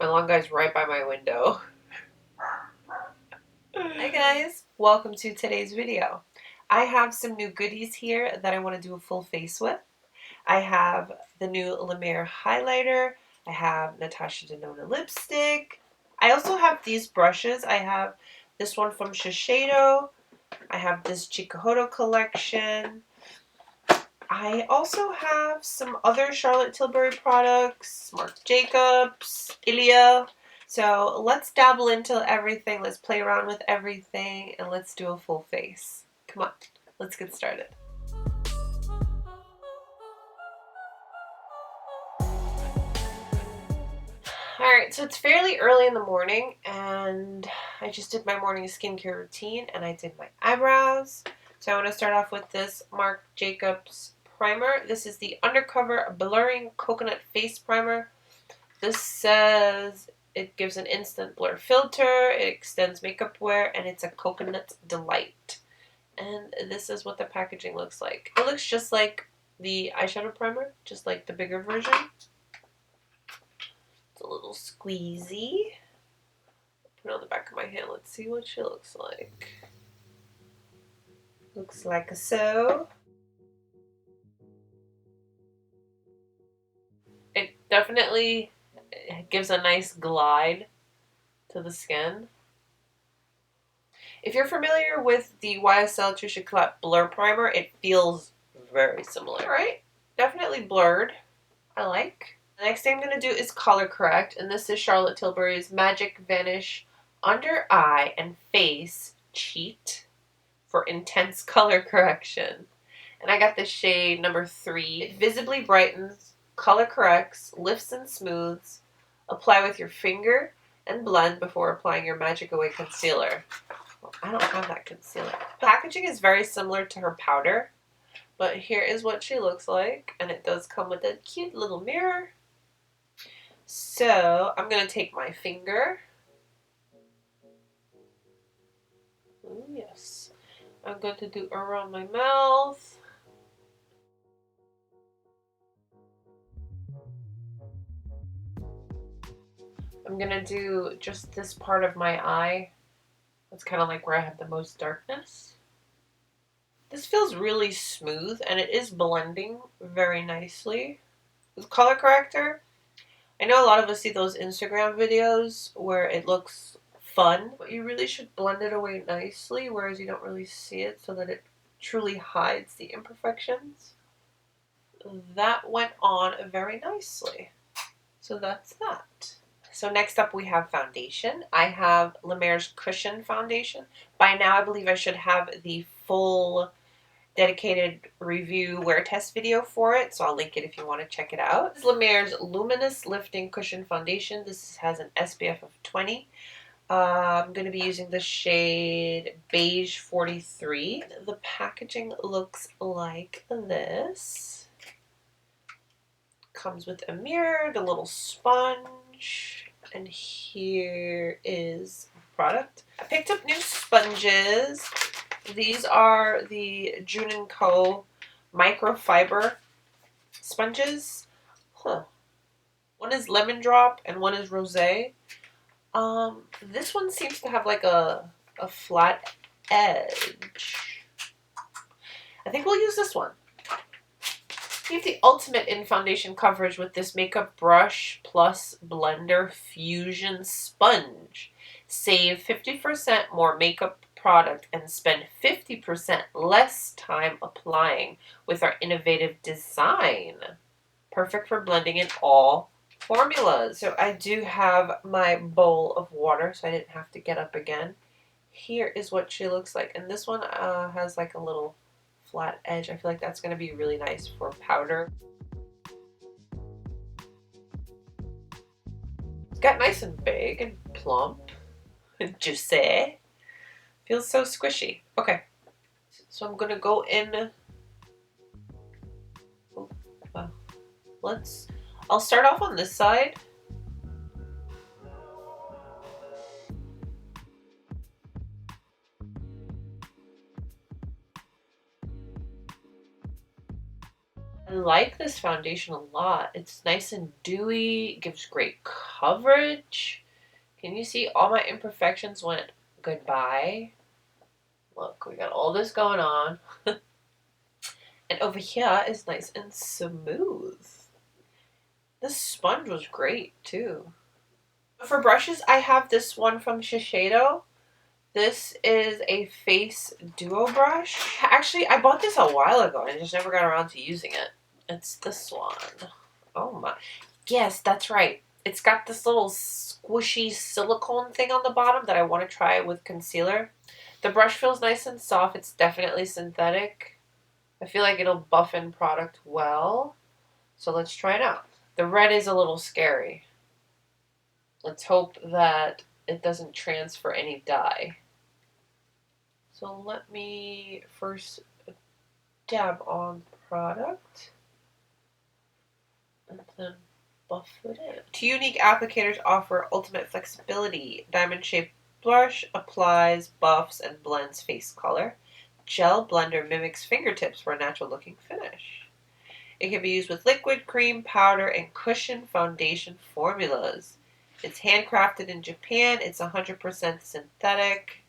My long guy's right by my window. Hi guys, welcome to today's video. I have some new goodies here that I want to do a full face with. I have the new La Mer highlighter. I have Natasha Denona lipstick. I also have these brushes. I have this one from SHISEIDO. I have this Chikuhodo collection. I also have some other Charlotte Tilbury products, Marc Jacobs, Ilia. So let's dabble into everything. Let's play around with everything and let's do a full face. Come on, let's get started. Alright, so it's fairly early in the morning and I just did my morning skincare routine and I did my eyebrows. So I want to start off with this Marc Jacobs primer. This is the Undercover Blurring Coconut Face Primer. This says it gives an instant blur filter, it extends makeup wear, and it's a coconut delight. And this is what the packaging looks like. It looks just like the eyeshadow primer, just like the bigger version. It's a little squeezy. Put it on the back of my hand. Let's see what she looks like. Looks like so. It definitely gives a nice glide to the skin. If you're familiar with the YSL Touche Éclat Blur Primer, it feels very similar, right? Definitely blurred. I like. The next thing I'm going to do is color correct, and this is Charlotte Tilbury's Magic Vanish Under Eye and Face Cheat for intense color correction. And I got the shade number 3. It visibly brightens, color corrects, lifts and smooths. Apply with your finger and blend before applying your Magic Away concealer. Well, I don't have that concealer. Packaging is very similar to her powder, but here is what she looks like, and it does come with a cute little mirror. So I'm going to take my finger. Oh, yes. I'm going to do around my mouth. I'm going to do just this part of my eye. That's kind of like where I have the most darkness. This feels really smooth, and it is blending very nicely. With color corrector, I know a lot of us see those Instagram videos where it looks fun, but you really should blend it away nicely, whereas you don't really see it so that it truly hides the imperfections. That went on very nicely. So that's that. So next up we have foundation. I have La Mer's Cushion Foundation. By now I believe I should have the full dedicated review wear test video for it, so I'll link it if you want to check it out. This is La Mer's Luminous Lifting Cushion Foundation. This has an SPF of 20. I'm going to be using the shade Beige 43. The packaging looks like this. Comes with a mirror, the little sponge, and here is the product. I picked up new sponges. These are the Juno Co. microfiber sponges. One is lemon drop and one is rosé. This one seems to have like a flat edge. I think we'll use this one. You have the ultimate in foundation coverage with this makeup brush plus blender fusion sponge. Save 50% more makeup product and spend 50% less time applying with our innovative design. Perfect for blending in all formulas. So I do have my bowl of water, so I didn't have to get up again. Here is what she looks like, and this one has like a little flat edge. I feel like that's going to be really nice for powder. It's got nice and big and plump and juicy. Feels so squishy. Okay, so I'm going to go in. Oh, wow. I'll start off on this side. I like this foundation a lot. It's nice and dewy, gives great coverage. Can you see all my imperfections went goodbye? Look, we got all this going on. And over here is nice and smooth. This sponge was great too. For brushes, I have this one from SHISEIDO. This is a face duo brush. Actually, I bought this a while ago and I just never got around to using it. It's this one. Oh my. Yes, that's right. It's got this little squishy silicone thing on the bottom that I want to try with concealer. The brush feels nice and soft. It's definitely synthetic. I feel like it'll buff in product well. So let's try it out. The red is a little scary. Let's hope that it doesn't transfer any dye. So let me first dab on product and then buff it in. Two unique applicators offer ultimate flexibility. Diamond shaped brush applies, buffs, and blends face color. Gel blender mimics fingertips for a natural looking finish. It can be used with liquid, cream, powder, and cushion foundation formulas. It's handcrafted in Japan. It's 100% synthetic.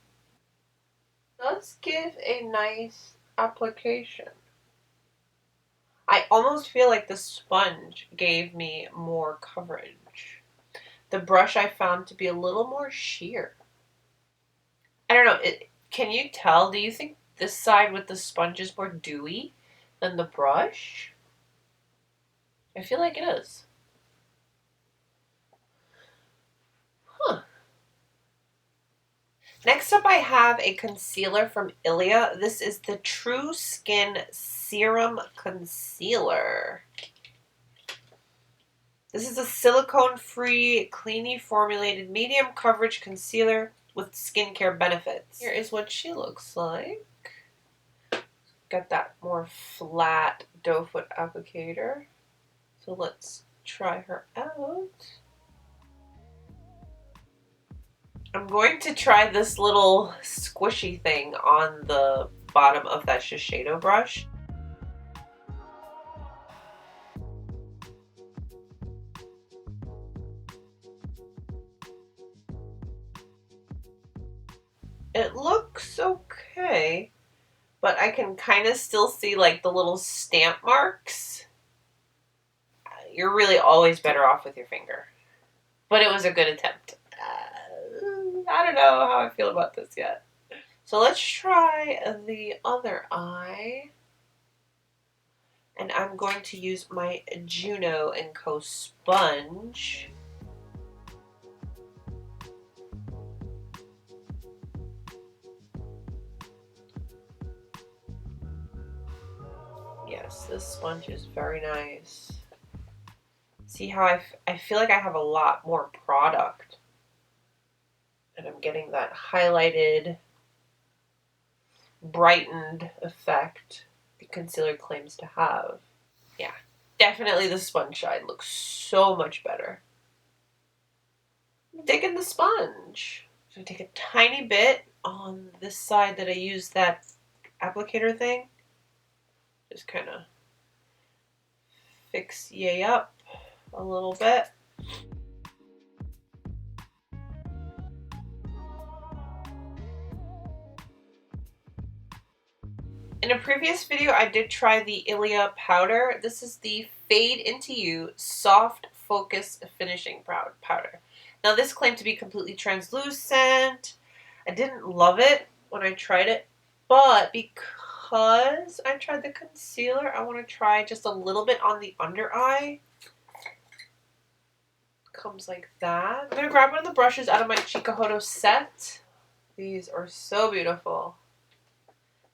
Does give a nice application. I almost feel like the sponge gave me more coverage. The brush I found to be a little more sheer. I don't know. Can you tell? Do you think this side with the sponge is more dewy than the brush? I feel like it is. Huh. Next up I have a concealer from Ilia. This is the True Skin Serum Concealer. This is a silicone-free, cleanly formulated medium coverage concealer with skincare benefits. Here is what she looks like. Got that more flat doe foot applicator. So let's try her out. I'm going to try this little squishy thing on the bottom of that SHISEIDO brush. It looks okay, but I can kind of still see like the little stamp marks. You're really always better off with your finger. But it was a good attempt. I don't know how I feel about this yet. So let's try the other eye. And I'm going to use my Juno & Co. sponge. Yes, this sponge is very nice. See how I feel like I have a lot more product. And I'm getting that highlighted, brightened effect the concealer claims to have. Yeah, definitely the sponge side looks so much better. I'm digging the sponge. So I take a tiny bit on this side that I used that applicator thing. Just kind of fix yay up a little bit. In a previous video, I did try the Ilia powder. This is the Fade Into You Soft Focus Finishing Powder. Now, this claimed to be completely translucent. I didn't love it when I tried it, but because I tried the concealer, I want to try just a little bit on the under eye. Comes like that. I'm going to grab one of the brushes out of my Chikuhodo set. These are so beautiful.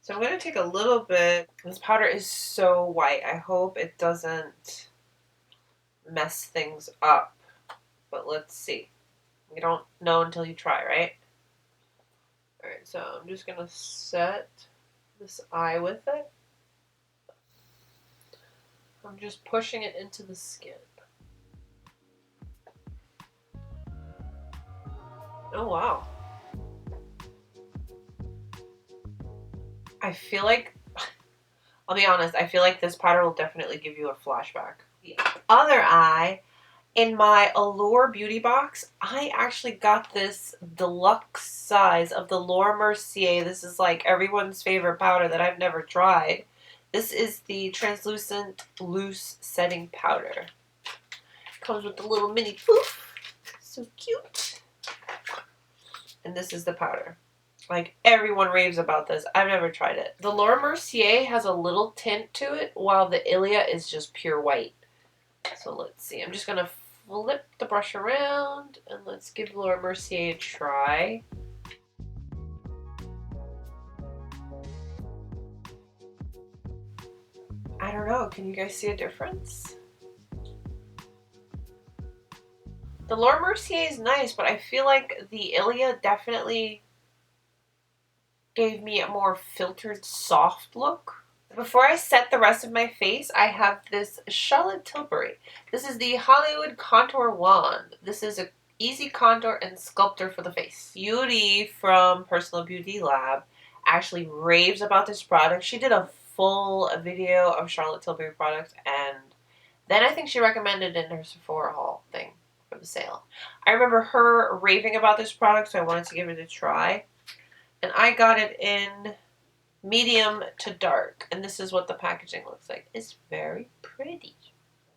So I'm going to take a little bit. This powder is so white. I hope it doesn't mess things up. But let's see. You don't know until you try, right? Alright, so I'm just going to set this eye with it. I'm just pushing it into the skin. Oh, wow. I feel like I'll be honest, I feel like this powder will definitely give you a flashback. The other eye, in my Allure beauty box, I actually got this deluxe size of the Laura Mercier. This is like everyone's favorite powder that I've never tried. This is the translucent loose setting powder. Comes with a little mini poof. So cute. And this is the powder. Like, everyone raves about this. I've never tried it. The Laura Mercier has a little tint to it, while the Ilia is just pure white. So let's see. I'm just going to flip the brush around, and let's give Laura Mercier a try. I don't know. Can you guys see a difference? The Laura Mercier is nice, but I feel like the Ilia definitely gave me a more filtered, soft look. Before I set the rest of my face, I have this Charlotte Tilbury. This is the Hollywood Contour Wand. This is an easy contour and sculptor for the face. Beauty from Personal Beauty Lab actually raves about this product. She did a full video of Charlotte Tilbury products, and then I think she recommended it in her Sephora haul thing for the sale. I remember her raving about this product, so I wanted to give it a try. And I got it in medium to dark. And this is what the packaging looks like. It's very pretty.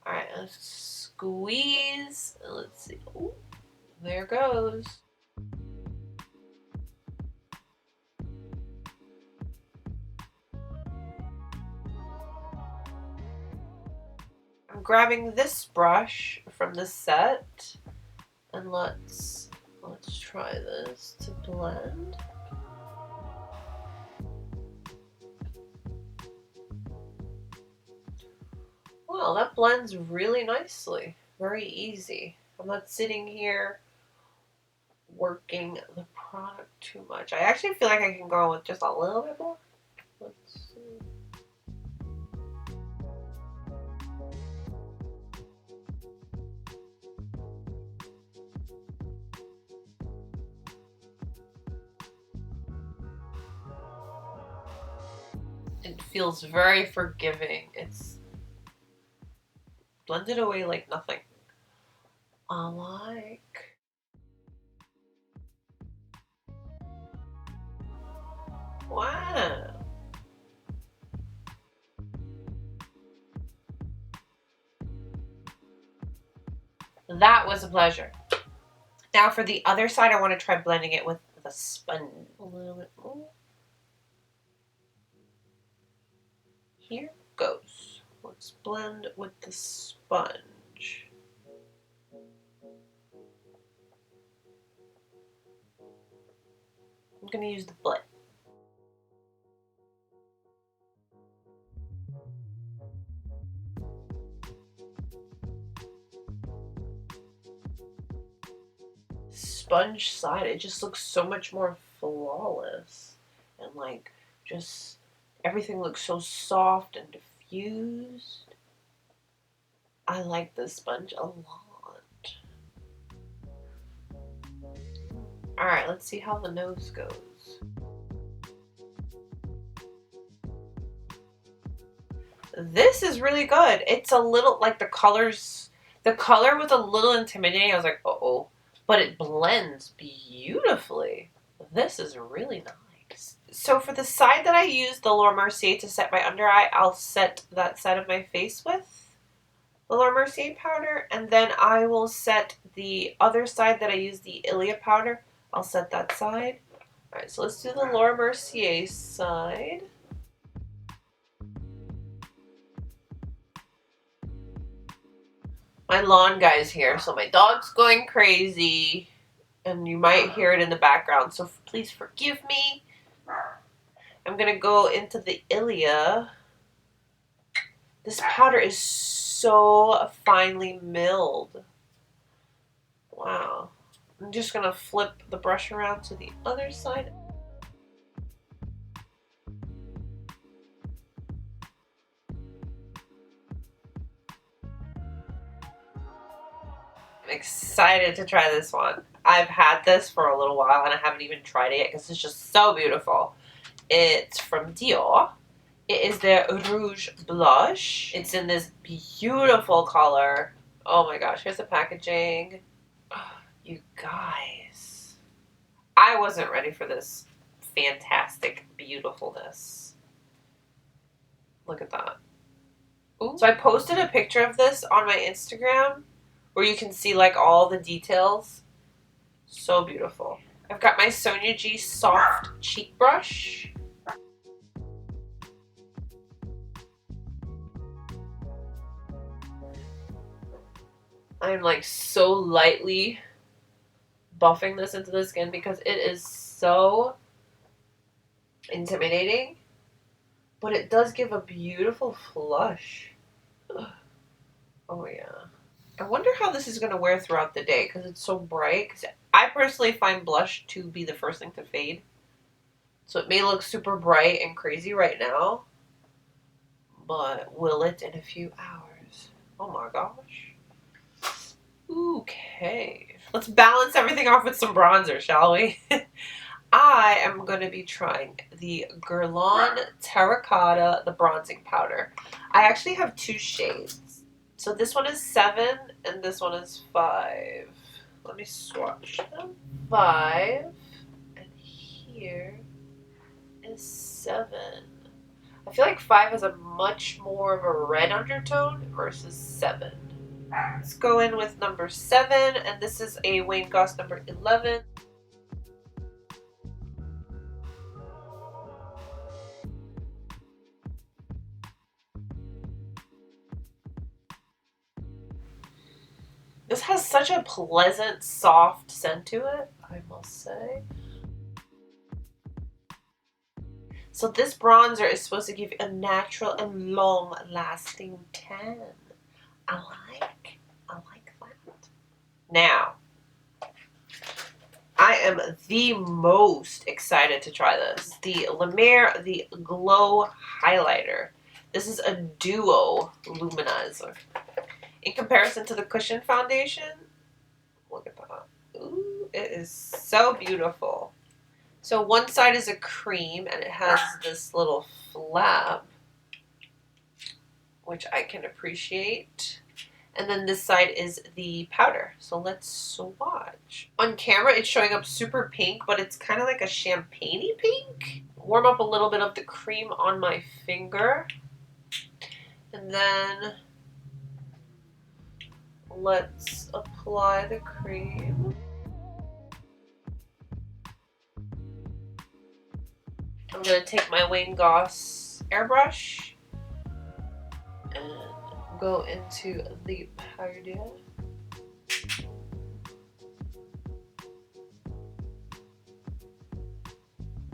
Alright, let's squeeze. Let's see. Ooh, there it goes. I'm grabbing this brush from the set. And let's try this to blend. Well, that blends really nicely. Very easy. I'm not sitting here working the product too much. I actually feel like I can go with just a little bit more. Let's see. It feels very forgiving. It's blended away like nothing. I like. Wow. That was a pleasure. Now for the other side, I want to try blending it with the sponge. A little bit more. Here goes. Let's blend with the sponge. I'm going to use the blend. Sponge side, it just looks so much more flawless. And like, just everything looks so soft and diffused. I like this sponge a lot. Alright, let's see how the nose goes. This is really good. It's a little, like the color was a little intimidating. I was like, uh-oh. But it blends beautifully. This is really nice. So for the side that I use the Laura Mercier to set my under eye, I'll set that side of my face with the Laura Mercier powder. And then I will set the other side that I use the Ilia powder. I'll set that side. Alright, so let's do the Laura Mercier side. My lawn guy's here, so my dog's going crazy, and you might hear it in the background, so please forgive me. I'm going to go into the Ilia. This powder is so finely milled. Wow. I'm just going to flip the brush around to the other side. I'm excited to try this one. I've had this for a little while and I haven't even tried it yet because it's just so beautiful. It's from DIOR It is the Rouge blush. It's in this beautiful color. Oh my gosh, here's the packaging. Oh, you guys. I wasn't ready for this fantastic beautifulness. Look at that. Ooh. So I posted a picture of this on my Instagram where you can see like all the details. So beautiful. I've got my Sonia G soft cheek brush. I'm like so lightly buffing this into the skin because it is so intimidating, but it does give a beautiful flush. Ugh. Oh yeah. I wonder how this is going to wear throughout the day because it's so bright. Because I personally find blush to be the first thing to fade. So it may look super bright and crazy right now, but will it in a few hours? Oh my gosh. Okay. Let's balance everything off with some bronzer, shall we? I am going to be trying the Guerlain Terracotta, the bronzing powder. I actually have two shades. So this one is 7 and this one is 5. Let me swatch them. 5 and here is 7. I feel like 5 has a much more of a red undertone versus 7. Let's go in with number 7, and this is a Wayne Goss number 11. This has such a pleasant, soft scent to it, I must say. So this bronzer is supposed to give you a natural and long-lasting tan. I like that. Now, I am the most excited to try this. The La Mer, the Glow Highlighter. This is a duo luminizer. In comparison to the Cushion Foundation, look at that. Ooh, it is so beautiful. So one side is a cream and it has this little flap, which I can appreciate. And then this side is the powder. So let's swatch. On camera, it's showing up super pink, but it's kind of like a champagne-y pink. Warm up a little bit of the cream on my finger. And then let's apply the cream. I'm going to take my Wayne Goss airbrush and go into the powder.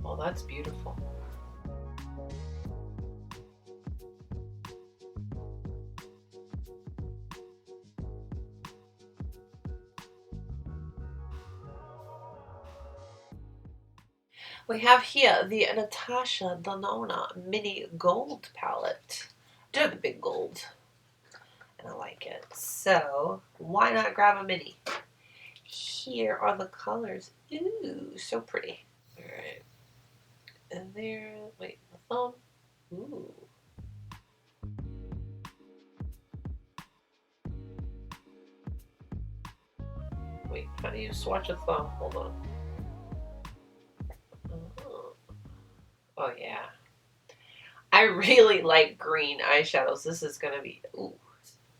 Oh, that's beautiful. We have here the Natasha Denona Mini Gold Palette. I do have the big gold, and I like it. So, why not grab a mini? Here are the colors. Ooh, so pretty. Alright. And there, wait, the thumb. Ooh. Wait, how do you swatch a thumb? Hold on. Oh yeah. I really like green eyeshadows. This is gonna be, ooh.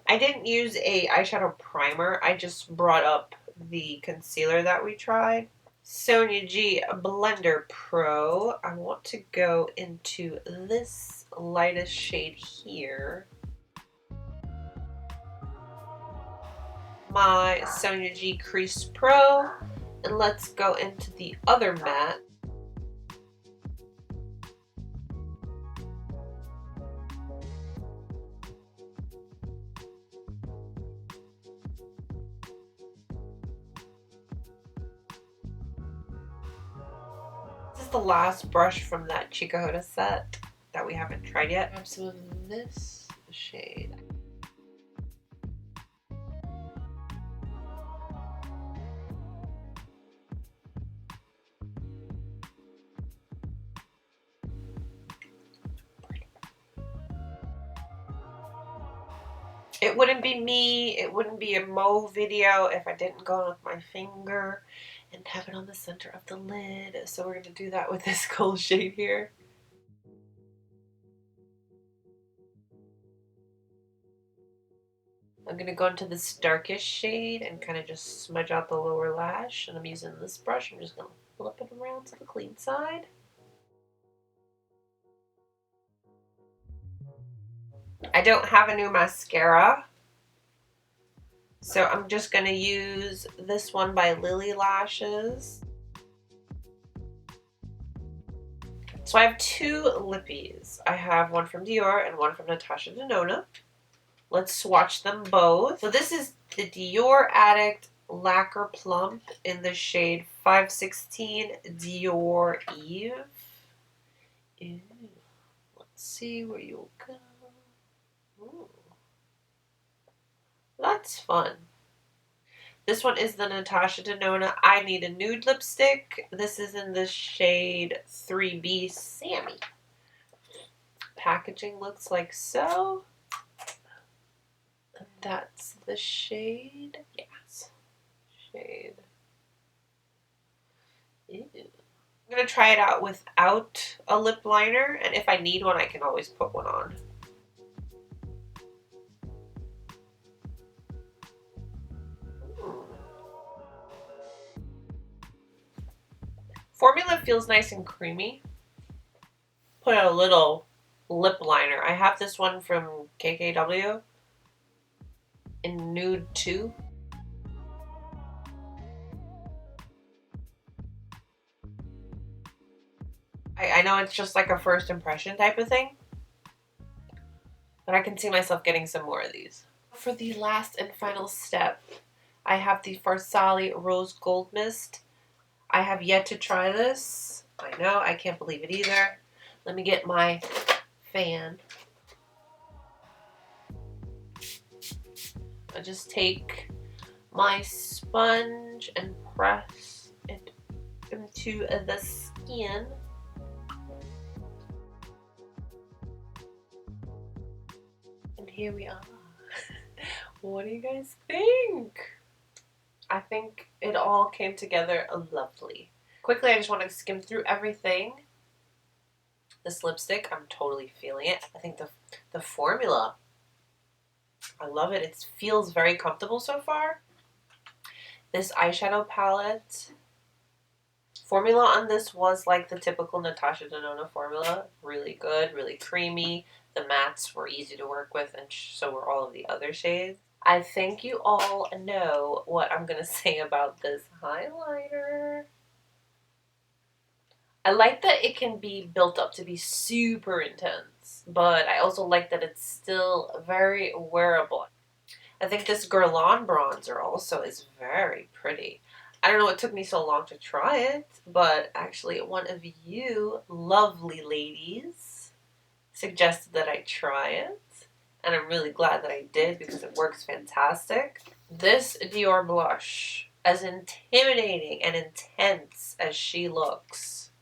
I didn't use a eyeshadow primer. I just brought up the concealer that we tried. Sonia G Blender Pro. I want to go into this lightest shade here. My Sonia G Crease Pro. And let's go into the other matte. This is the last brush from that Chikuhodo set that we haven't tried yet. Grab some of this shade. It wouldn't be me, it wouldn't be a Mo video if I didn't go in with my finger and have it on the center of the lid. So we're going to do that with this gold shade here. I'm going to go into this darkest shade and kind of just smudge out the lower lash. And I'm using this brush. I'm just going to flip it around to the clean side. I don't have a new mascara, so I'm just going to use this one by Lily Lashes. So I have two lippies. I have one from DIOR and one from Natasha Denona. Let's swatch them both. So this is the DIOR Addict Lacquer Plump in the shade 516 DIOR Eve. Ew. Let's see where you'll go. Ooh. That's fun. This one is the Natasha Denona I Need a Nude lipstick. This is in the shade 3B Sammy. Packaging looks like so. And that's the shade. Yes. Shade. Ew. I'm going to try it out without a lip liner, and if I need one, I can always put one on. Formula feels nice and creamy. Put a little lip liner. I have this one from KKW in Nude 2. I know it's just like a first impression type of thing, but I can see myself getting some more of these. For the last and final step, I have the Farsali Rose Gold Mist. I have yet to try this. I know, I can't believe it either. Let me get my fan. I just take my sponge and press it into the skin. And here we are. What do you guys think? I think it all came together lovely. Quickly, I just want to skim through everything. This lipstick, I'm totally feeling it. I think the formula, I love it. It feels very comfortable so far. This eyeshadow palette, formula on this was like the typical Natasha Denona formula. Really good, really creamy. The mattes were easy to work with, and so were all of the other shades. I think you all know what I'm going to say about this highlighter. I like that it can be built up to be super intense, but I also like that it's still very wearable. I think this Guerlain bronzer also is very pretty. I don't know what took me so long to try it, but actually one of you lovely ladies suggested that I try it. And I'm really glad that I did because it works fantastic. This DIOR blush, as intimidating and intense as she looks,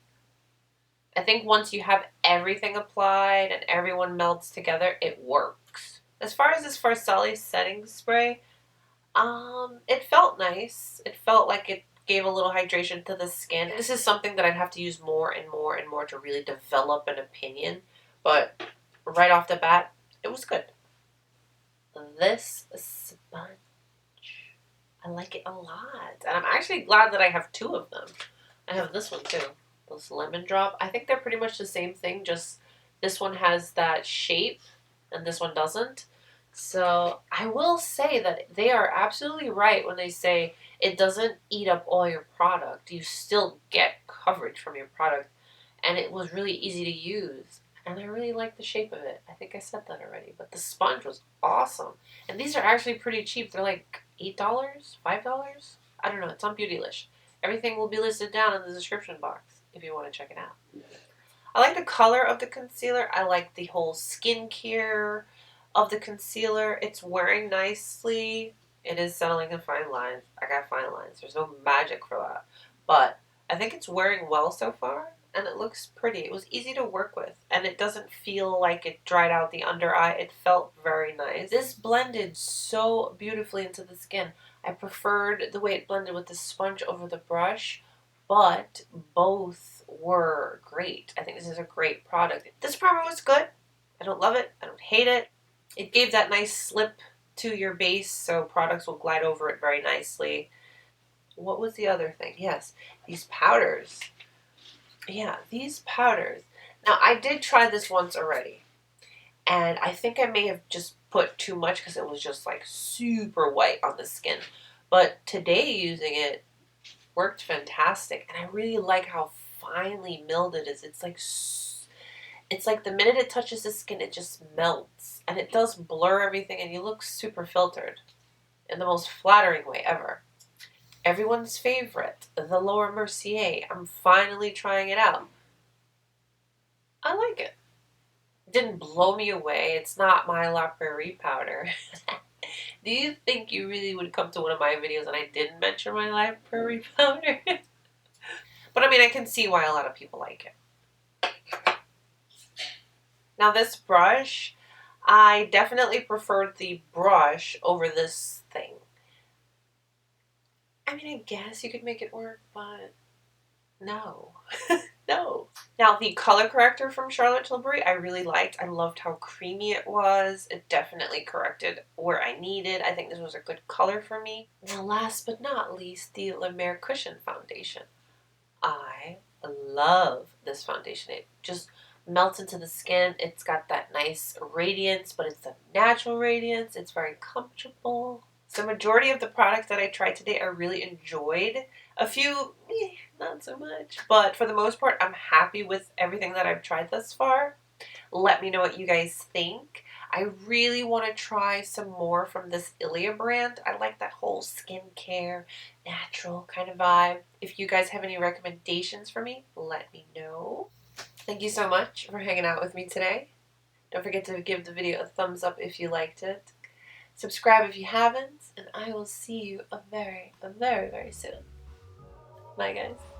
I think once you have everything applied and everyone melts together, it works. As far as this Farsali setting spray, it felt nice. It felt like it gave a little hydration to the skin. This is something that I'd have to use more and more and more to really develop an opinion. But right off the bat, it was good. This sponge, I like it a lot. And I'm actually glad that I have two of them. I have this one too. This lemon drop. I think they're pretty much the same thing, just this one has that shape and this one doesn't. So I will say that they are absolutely right when they say it doesn't eat up all your product. You still get coverage from your product. And it was really easy to use. And I really like the shape of it. I think I said that already. But the sponge was awesome. And these are actually pretty cheap. They're like $8, $5? I don't know. It's on Beautylish. Everything will be listed down in the description box if you want to check it out. I like the color of the concealer. I like the whole skincare of the concealer. It's wearing nicely. It is settling in fine lines. I got fine lines. There's no magic for that. But I think it's wearing well so far. and it looks pretty. It was easy to work with, and it doesn't feel like it dried out the under eye. It felt very nice. This blended so beautifully into the skin. I preferred the way it blended with the sponge over the brush, but both were great. I think this is a great product. This primer was good. I don't love it. I don't hate it. It gave that nice slip to your base, so products will glide over it very nicely. What was the other thing? Yes, these powders. Yeah, these powders. Now, I did try this once already, and I think I may have just put too much because it was just like super white on the skin. But today using it worked fantastic, and I really like how finely milled it is. It's like the minute it touches the skin, it just melts, and it does blur everything, and you look super filtered in the most flattering way ever. Everyone's favorite, the Lower Mercier. I'm finally trying it out. I like it. Didn't blow me away. It's not my La Prairie powder. Do you think you really would come to one of my videos and I didn't mention my La Prairie powder? But I mean, I can see why a lot of people like it. Now this brush, I definitely preferred the brush over this thing. I mean, I guess you could make it work, but no. No. Now, the color corrector from Charlotte Tilbury, I really liked. I loved how creamy it was. It definitely corrected where I needed. I think this was a good color for me. Now, last but not least, the La Mer Cushion Foundation. I love this foundation. It just melts into the skin. It's got that nice radiance, but it's a natural radiance. It's very comfortable. So majority of the products that I tried today I really enjoyed. A few, not so much. But for the most part, I'm happy with everything that I've tried thus far. Let me know what you guys think. I really want to try some more from this Ilia brand. I like that whole skincare, natural kind of vibe. If you guys have any recommendations for me, let me know. Thank you so much for hanging out with me today. Don't forget to give the video a thumbs up if you liked it. Subscribe if you haven't, and I will see you very, very soon. Bye, guys.